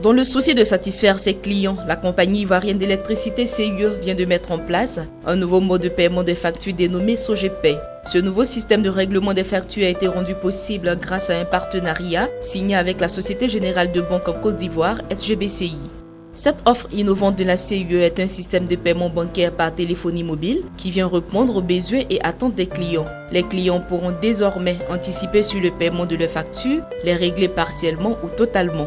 Dans le souci de satisfaire ses clients, la compagnie ivoirienne d'électricité CIE vient de mettre en place un nouveau mode de paiement des factures dénommé SOGEPAY. Ce nouveau système de règlement des factures a été rendu possible grâce à un partenariat signé avec la Société Générale de Banque en Côte d'Ivoire, SGBCI. Cette offre innovante de la CIE est un système de paiement bancaire par téléphonie mobile qui vient répondre aux besoins et attentes des clients. Les clients pourront désormais anticiper sur le paiement de leurs factures, les régler partiellement ou totalement.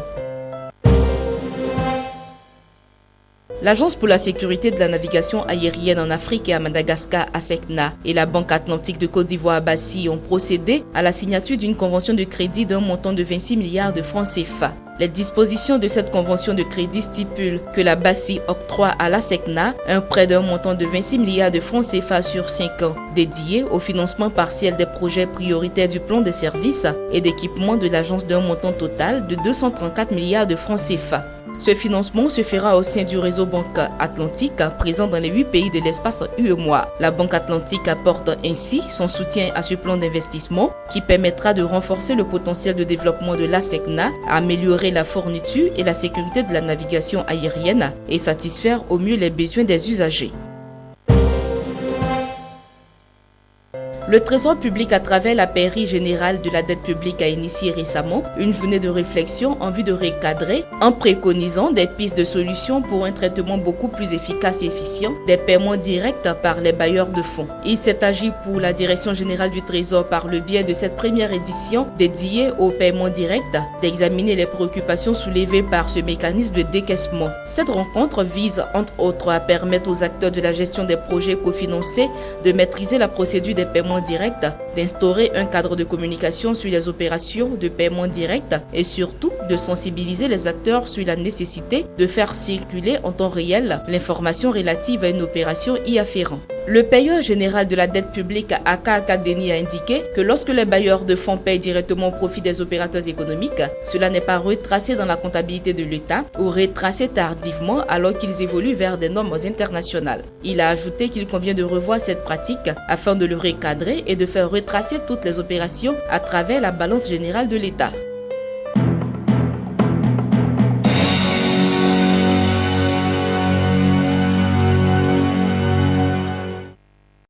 L'Agence pour la sécurité de la navigation aérienne en Afrique et à Madagascar, ASECNA, et la Banque Atlantique de Côte d'Ivoire, BACI, ont procédé à la signature d'une convention de crédit d'un montant de 26 milliards de francs CFA. Les dispositions de cette convention de crédit stipulent que la BACI octroie à l'ASECNA un prêt d'un montant de 26 milliards de francs CFA sur 5 ans, dédié au financement partiel des projets prioritaires du plan des services et d'équipement de l'agence d'un montant total de 234 milliards de francs CFA. Ce financement se fera au sein du réseau Banque Atlantique présent dans les 8 pays de l'espace UEMOA. La Banque Atlantique apporte ainsi son soutien à ce plan d'investissement qui permettra de renforcer le potentiel de développement de l'ASECNA, améliorer la fourniture et la sécurité de la navigation aérienne et satisfaire au mieux les besoins des usagers. Le Trésor public, à travers la Pairie générale de la dette publique, a initié récemment une journée de réflexion en vue de recadrer en préconisant des pistes de solutions pour un traitement beaucoup plus efficace et efficient des paiements directs par les bailleurs de fonds. Il s'est agi pour la Direction générale du Trésor, par le biais de cette première édition dédiée aux paiements directs, d'examiner les préoccupations soulevées par ce mécanisme de décaissement. Cette rencontre vise, entre autres, à permettre aux acteurs de la gestion des projets cofinancés de maîtriser la procédure des paiements direct, d'instaurer un cadre de communication sur les opérations de paiement direct et surtout de sensibiliser les acteurs sur la nécessité de faire circuler en temps réel l'information relative à une opération y afférente. Le payeur général de la dette publique, Aka Akadeni, a indiqué que lorsque les bailleurs de fonds payent directement au profit des opérateurs économiques, cela n'est pas retracé dans la comptabilité de l'État ou retracé tardivement alors qu'ils évoluent vers des normes internationales. Il a ajouté qu'il convient de revoir cette pratique afin de le recadrer et de faire retracer toutes les opérations à travers la balance générale de l'État.